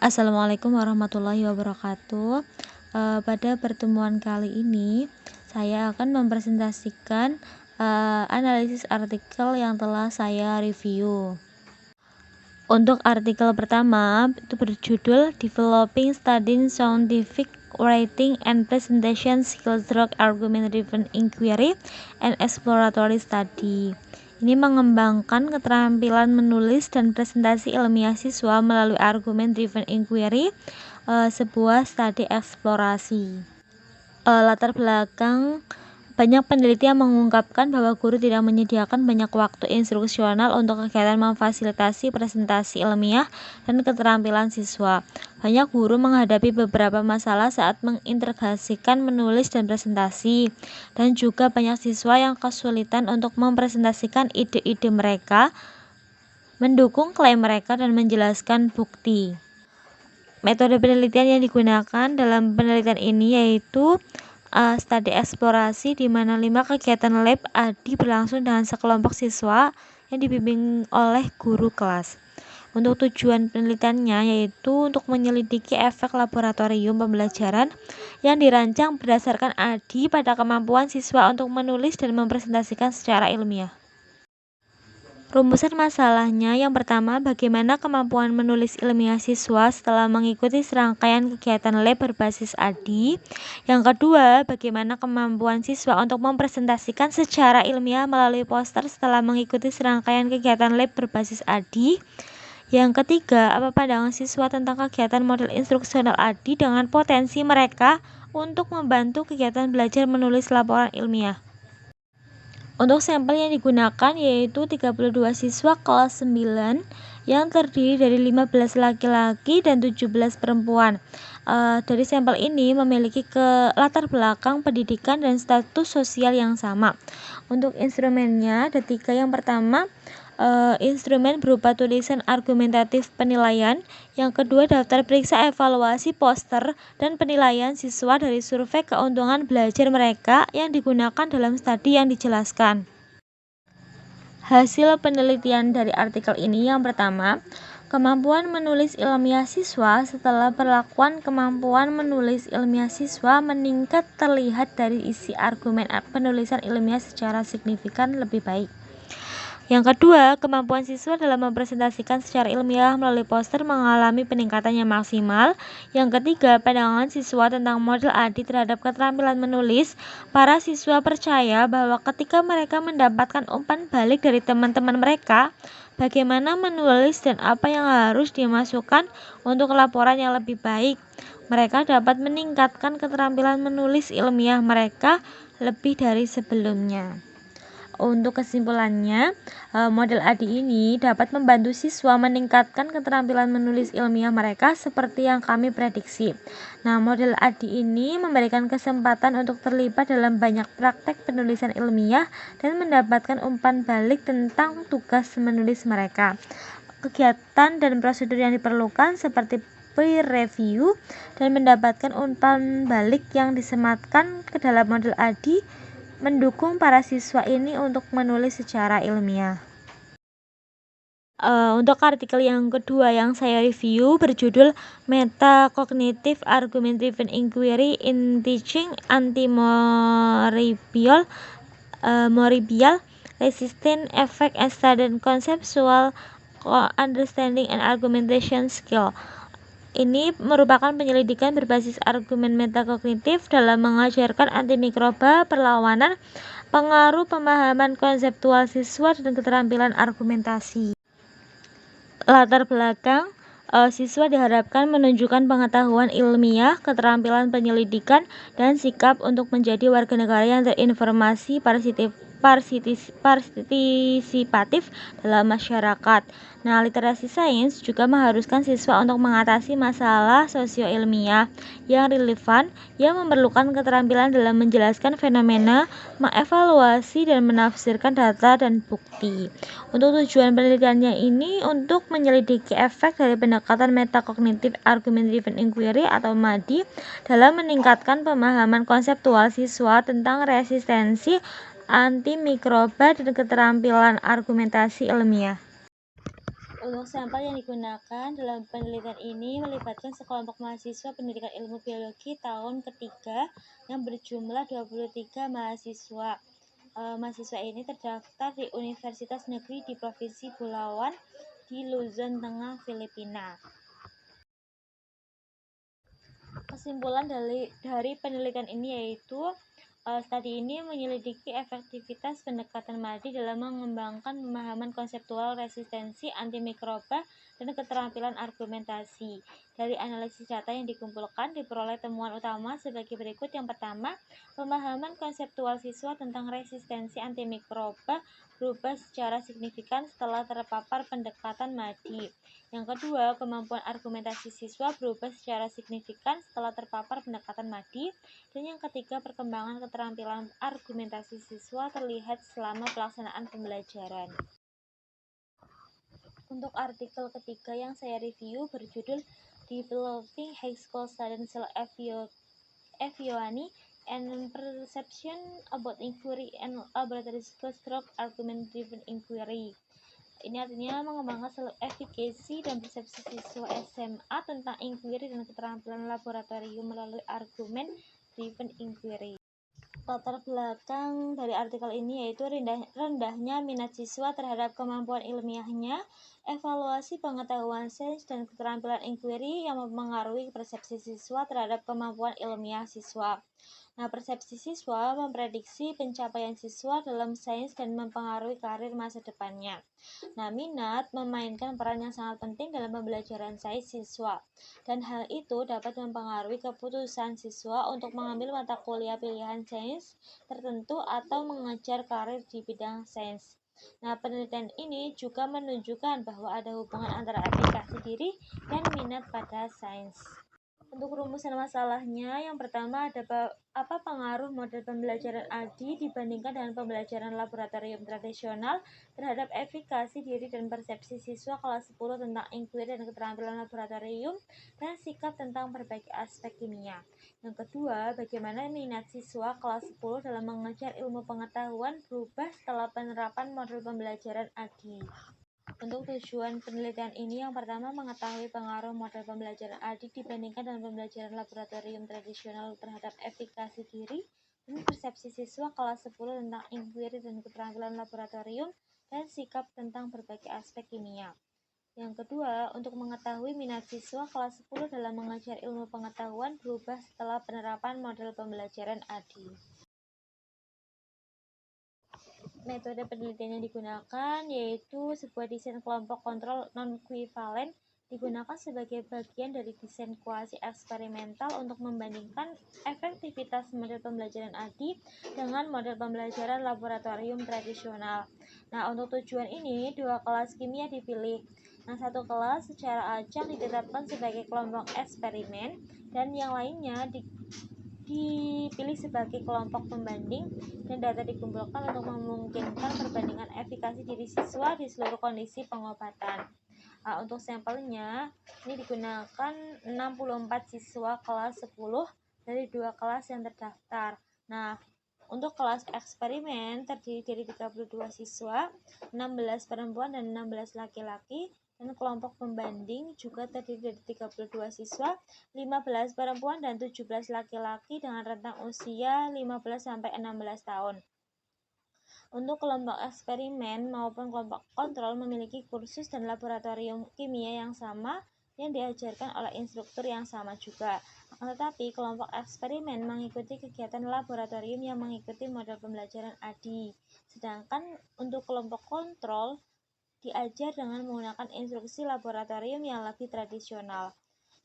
Assalamualaikum warahmatullahi wabarakatuh. Pada pertemuan kali ini, saya akan mempresentasikan analisis artikel yang telah saya review. Untuk artikel pertama, itu berjudul Developing Studying Scientific Writing and Presentation Skills Through Argument-Driven Inquiry and Exploratory Study. Ini mengembangkan keterampilan menulis dan presentasi ilmiah siswa melalui argument-driven inquiry, sebuah studi eksplorasi. Latar belakang: banyak peneliti yang mengungkapkan bahwa guru tidak menyediakan banyak waktu instruksional untuk kegiatan memfasilitasi presentasi ilmiah dan keterampilan siswa. Banyak guru menghadapi beberapa masalah saat mengintegrasikan menulis dan presentasi, dan juga banyak siswa yang kesulitan untuk mempresentasikan ide-ide mereka, mendukung klaim mereka, dan menjelaskan bukti. Metode penelitian yang digunakan dalam penelitian ini yaitu studi eksplorasi, di mana 5 kegiatan lab ADI berlangsung dengan sekelompok siswa yang dibimbing oleh guru kelas. Untuk tujuan penelitiannya yaitu untuk menyelidiki efek laboratorium pembelajaran yang dirancang berdasarkan ADI pada kemampuan siswa untuk menulis dan mempresentasikan secara ilmiah. Rumusan masalahnya: yang pertama, bagaimana kemampuan menulis ilmiah siswa setelah mengikuti serangkaian kegiatan lab berbasis ADI. Yang kedua, bagaimana kemampuan siswa untuk mempresentasikan secara ilmiah melalui poster setelah mengikuti serangkaian kegiatan lab berbasis ADI. Yang ketiga, apa pandangan siswa tentang kegiatan model instruksional ADI dengan potensi mereka untuk membantu kegiatan belajar menulis laporan ilmiah. Untuk sampel yang digunakan yaitu 32 siswa kelas 9 yang terdiri dari 15 laki-laki dan 17 perempuan. Dari sampel ini memiliki latar belakang pendidikan dan status sosial yang sama. Untuk instrumennya ada 3. Yang pertama, instrumen berupa tulisan argumentatif penilaian. Yang kedua, daftar periksa evaluasi poster dan penilaian siswa dari survei keuntungan belajar mereka yang digunakan dalam studi yang dijelaskan. Hasil penelitian dari artikel ini: yang pertama, kemampuan menulis ilmiah siswa. Setelah perlakuan kemampuan menulis ilmiah siswa meningkat terlihat dari isi argumen penulisan ilmiah secara signifikan lebih baik. Yang kedua, kemampuan siswa dalam mempresentasikan secara ilmiah melalui poster mengalami peningkatan yang maksimal. Yang ketiga, pandangan siswa tentang model ADI terhadap keterampilan menulis. Para siswa percaya bahwa ketika mereka mendapatkan umpan balik dari teman-teman mereka, bagaimana menulis dan apa yang harus dimasukkan untuk laporan yang lebih baik, mereka dapat meningkatkan keterampilan menulis ilmiah mereka lebih dari sebelumnya. Untuk kesimpulannya, model ADI ini dapat membantu siswa meningkatkan keterampilan menulis ilmiah mereka seperti yang kami prediksi. Nah, model ADI ini memberikan kesempatan untuk terlibat dalam banyak praktek penulisan ilmiah dan mendapatkan umpan balik tentang tugas menulis mereka. Kegiatan dan prosedur yang diperlukan seperti peer review dan mendapatkan umpan balik yang disematkan ke dalam model ADI mendukung para siswa ini untuk menulis secara ilmiah. Untuk artikel yang kedua yang saya review berjudul Metacognitive Argument-Driven Inquiry in Teaching Antimorbial Resistant Effect and Student Conceptual Understanding and Argumentation Skill. Ini merupakan penyelidikan berbasis argumen metakognitif dalam mengajarkan antimikroba perlawanan, pengaruh pemahaman konseptual siswa, dan keterampilan argumentasi. Latar belakang: siswa diharapkan menunjukkan pengetahuan ilmiah, keterampilan penyelidikan, dan sikap untuk menjadi warga negara yang terinformasi, partisipatif dalam masyarakat. Nah, literasi sains juga mengharuskan siswa untuk mengatasi masalah sosio-ilmiah yang relevan, yang memerlukan keterampilan dalam menjelaskan fenomena, mengevaluasi dan menafsirkan data dan bukti. Untuk tujuan penelitiannya ini untuk menyelidiki efek dari pendekatan Metacognitive Argument-Driven Inquiry atau MADI dalam meningkatkan pemahaman konseptual siswa tentang resistensi antimikroba dan keterampilan argumentasi ilmiah. Untuk sampel yang digunakan dalam penelitian ini melibatkan sekelompok mahasiswa pendidikan ilmu biologi tahun ketiga yang berjumlah 23 mahasiswa. Mahasiswa ini terdaftar di Universitas Negeri di Provinsi Pulauan di Luzon Tengah, Filipina. Kesimpulan dari penelitian ini yaitu studi ini menyelidiki efektivitas pendekatan MADI dalam mengembangkan pemahaman konseptual resistensi antimikroba dan keterampilan argumentasi. Dari analisis data yang dikumpulkan, diperoleh temuan utama sebagai berikut. Yang pertama, pemahaman konseptual siswa tentang resistensi antimikroba berubah secara signifikan setelah terpapar pendekatan MADI. Yang kedua, kemampuan argumentasi siswa berubah secara signifikan setelah terpapar pendekatan MADI. Dan yang ketiga, perkembangan keterampilan argumentasi siswa terlihat selama pelaksanaan pembelajaran. Untuk artikel ketiga yang saya review berjudul Developing High School Student Self-Evaluation and Perception About Inquiry and Laboratory Skills Through Argument-Driven Inquiry. Ini artinya mengembangkan self-efficacy dan persepsi siswa SMA tentang inquiry dan keterampilan laboratorium melalui argument-driven inquiry. Latar belakang dari artikel ini yaitu rendahnya minat siswa terhadap kemampuan ilmiahnya, evaluasi pengetahuan sains dan keterampilan inquiry yang mempengaruhi persepsi siswa terhadap kemampuan ilmiah siswa. Nah, persepsi siswa memprediksi pencapaian siswa dalam sains dan mempengaruhi karir masa depannya. Nah, minat memainkan peran yang sangat penting dalam pembelajaran sains siswa, dan hal itu dapat mempengaruhi keputusan siswa untuk mengambil mata kuliah pilihan sains tertentu atau mengejar karir di bidang sains. Nah, penelitian ini juga menunjukkan bahwa ada hubungan antara aplikasi diri dan minat pada sains. Untuk rumusan masalahnya, yang pertama ada apa pengaruh model pembelajaran ADI dibandingkan dengan pembelajaran laboratorium tradisional terhadap efikasi diri dan persepsi siswa kelas 10 tentang inquiry dan keterampilan laboratorium dan sikap tentang berbagai aspek kimia. Yang kedua, bagaimana minat siswa kelas 10 dalam mengejar ilmu pengetahuan berubah setelah penerapan model pembelajaran ADI. Untuk tujuan penelitian ini, yang pertama mengetahui pengaruh model pembelajaran ADI dibandingkan dengan pembelajaran laboratorium tradisional terhadap efikasi diri dan persepsi siswa kelas 10 tentang inquiry dan keterampilan laboratorium dan sikap tentang berbagai aspek kimia. Yang kedua, untuk mengetahui minat siswa kelas 10 dalam mengejar ilmu pengetahuan berubah setelah penerapan model pembelajaran ADI. Metode penelitian yang digunakan yaitu sebuah desain kelompok kontrol non-kuivalen digunakan sebagai bagian dari desain kuasi eksperimental untuk membandingkan efektivitas model pembelajaran ADI dengan model pembelajaran laboratorium tradisional. Nah, untuk tujuan ini, dua kelas kimia dipilih. Nah, satu kelas secara acak ditetapkan sebagai kelompok eksperimen dan yang lainnya dipilih sebagai kelompok pembanding, dan data dikumpulkan untuk memungkinkan perbandingan efikasi diri siswa di seluruh kondisi pengobatan. Untuk sampelnya ini digunakan 64 siswa kelas 10 dari dua kelas yang terdaftar. Nah, untuk kelas eksperimen terdiri dari 32 siswa, 16 perempuan dan 16 laki-laki. Dan kelompok pembanding juga terdiri dari 32 siswa, 15 perempuan dan 17 laki-laki dengan rentang usia 15 sampai 16 tahun. Untuk kelompok eksperimen maupun kelompok kontrol memiliki kursus dan laboratorium kimia yang sama yang diajarkan oleh instruktur yang sama juga. Tetapi kelompok eksperimen mengikuti kegiatan laboratorium yang mengikuti model pembelajaran ADI. Sedangkan untuk kelompok kontrol diajar dengan menggunakan instruksi laboratorium yang lebih tradisional.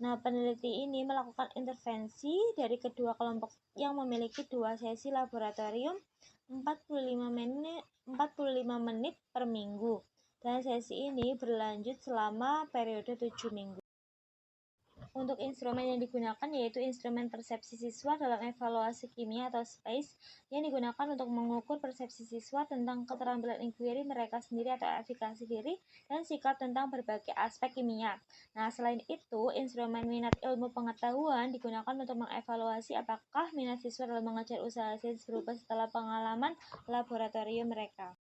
Nah, peneliti ini melakukan intervensi dari kedua kelompok yang memiliki dua sesi laboratorium 45 menit per minggu, dan sesi ini berlanjut selama periode 7 minggu. Untuk instrumen yang digunakan yaitu instrumen persepsi siswa dalam evaluasi kimia atau SPACE yang digunakan untuk mengukur persepsi siswa tentang keterampilan inquiry mereka sendiri atau efikasi diri dan sikap tentang berbagai aspek kimia. Nah, selain itu, instrumen minat ilmu pengetahuan digunakan untuk mengevaluasi apakah minat siswa dalam mengejar usaha sains berubah setelah pengalaman laboratorium mereka.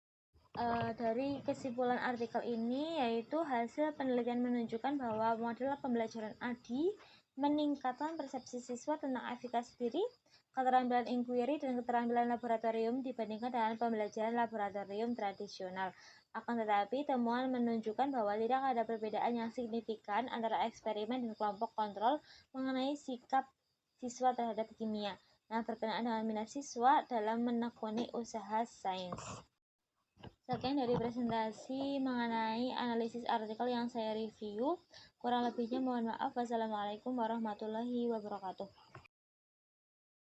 Dari kesimpulan artikel ini, yaitu hasil penelitian menunjukkan bahwa model pembelajaran ADI meningkatkan persepsi siswa tentang efikasi diri, keterampilan inquiry, dan keterampilan laboratorium dibandingkan dengan pembelajaran laboratorium tradisional. Akan tetapi, temuan menunjukkan bahwa tidak ada perbedaan yang signifikan antara eksperimen dan kelompok kontrol mengenai sikap siswa terhadap kimia. Nah, berkenaan dengan minat siswa dalam menekuni usaha sains. Sekian dari presentasi mengenai analisis artikel yang saya review. Kurang lebihnya mohon maaf. Wassalamualaikum warahmatullahi wabarakatuh.